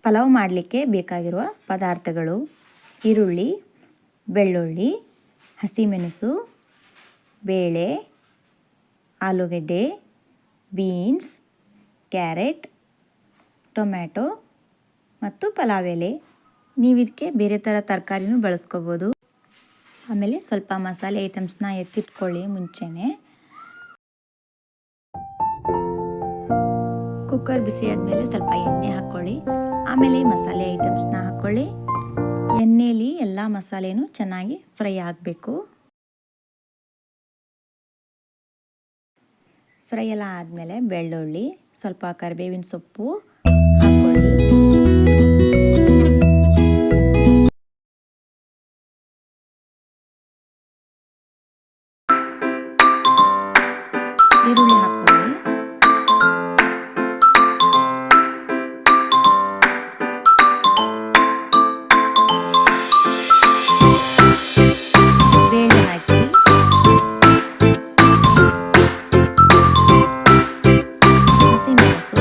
ಪಲಾವ್ ಮಾಡಲಿಕ್ಕೆ ಬೇಕಾಗಿರುವ ಪದಾರ್ಥಗಳು: ಈರುಳ್ಳಿ, ಬೆಳ್ಳುಳ್ಳಿ, ಹಸಿಮೆಣಸು, ಬೇಳೆ, ಆಲೂಗಡ್ಡೆ, ಬೀನ್ಸ್, ಕ್ಯಾರೆಟ್, ಟೊಮ್ಯಾಟೊ ಮತ್ತು ಪಲಾವ್ ಎಲೆ. ನೀವು ಇದಕ್ಕೆ ಬೇರೆ ಥರ ತರಕಾರಿನೂ ಬಳಸ್ಕೋಬೋದು. ಆಮೇಲೆ ಸ್ವಲ್ಪ ಮಸಾಲೆ ಐಟಮ್ಸ್ನ ಎತ್ತಿಟ್ಕೊಳ್ಳಿ ಮುಂಚೆನೇ. ಕುಕ್ಕರ್ ಬಿಸಿ ಆದಮೇಲೆ ಸ್ವಲ್ಪ ಎಣ್ಣೆ ಹಾಕ್ಕೊಳ್ಳಿ. ಆಮೇಲೆ ಮಸಾಲೆ ಐಟಮ್ಸ್ನ ಹಾಕ್ಕೊಳ್ಳಿ. ಎಣ್ಣೆಯಲ್ಲಿ ಎಲ್ಲ ಮಸಾಲೆನೂ ಚೆನ್ನಾಗಿ ಫ್ರೈ ಆಗಬೇಕು. ಫ್ರೈ ಎಲ್ಲ ಆದಮೇಲೆ ಬೆಳ್ಳುಳ್ಳಿ, ಸ್ವಲ್ಪ ಕರಿಬೇವಿನ ಸೊಪ್ಪು ಹಾಕ್ಕೊಳ್ಳಿ. ಈರುಳ್ಳಿ ಹಾಕ್ಕೊಳ್ಳಿ. ಬೇಳೆ ಹಾಕಿ. ಹಸಿಮೆಣಸು,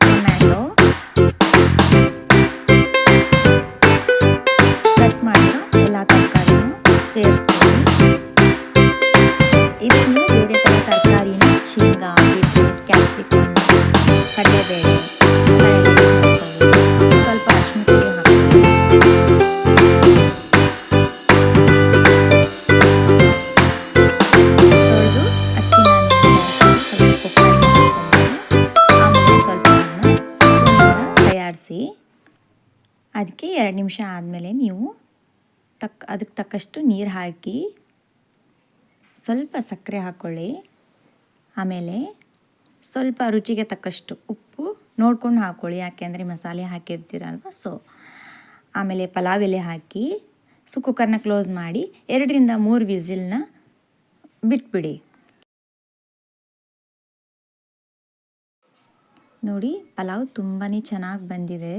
ಟೊಮ್ಯಾಟೊ, ಕಟ್ ಮಾಡಿರೋ ಎಲ್ಲ ತರಕಾರಿನೂ ಸೇರಿಸ್ಕೊಳ್ಳಿ. ಇದನ್ನು ಬೇರೆ ಥರ ತರಕಾರಿನ ಶೇಂಗಾ, ಬೀಟ್ರೂಟ್, ಕ್ಯಾಪ್ಸಿಕಮ್, ಕಡಲೆಬೇಳೆ ಸ್ವಲ್ಪ ಅರಿಶಿನ ಪುಡಿ ಹಾಕ್ಕೊಳ್ಳಿ. ತೊಳೆದು ಅಕ್ಕಿನ ಸ್ವಲ್ಪ ಕುಕ್ಕರ್ಗೆ ಹಾಕ್ಕೊಂಡು ಆಮೇಲೆ ಸ್ವಲ್ಪ ಸ್ಪೂನಿಂದ ತಯಾರಿಸಿ. ಅದಕ್ಕೆ 2 ನಿಮಿಷ ಆದಮೇಲೆ ನೀವು ಅದಕ್ಕೆ ತಕ್ಕಷ್ಟು ನೀರು ಹಾಕಿ ಸ್ವಲ್ಪ ಸಕ್ಕರೆ ಹಾಕ್ಕೊಳ್ಳಿ. ಆಮೇಲೆ ಸ್ವಲ್ಪ ರುಚಿಗೆ ತಕ್ಕಷ್ಟು ಉಪ್ಪು ನೋಡ್ಕೊಂಡು ಹಾಕ್ಕೊಳ್ಳಿ, ಯಾಕೆಂದರೆ ಮಸಾಲೆ ಹಾಕಿರ್ತೀರಲ್ವ. ಆಮೇಲೆ ಪಲಾವ್ ಎಲೆ ಹಾಕಿ ಕುಕ್ಕರ್ನ ಕ್ಲೋಸ್ ಮಾಡಿ 2 ರಿಂದ 3 ವಿಸಿಲ್ನ ಬಿಟ್ಬಿಡಿ. ನೋಡಿ, ಪಲಾವ್ ತುಂಬಾ ಚೆನ್ನಾಗಿ ಬಂದಿದೆ.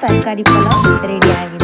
ತರಕಾರಿ ಪಲಾವ್ ರೆಡಿ ಆಗಿದೆ.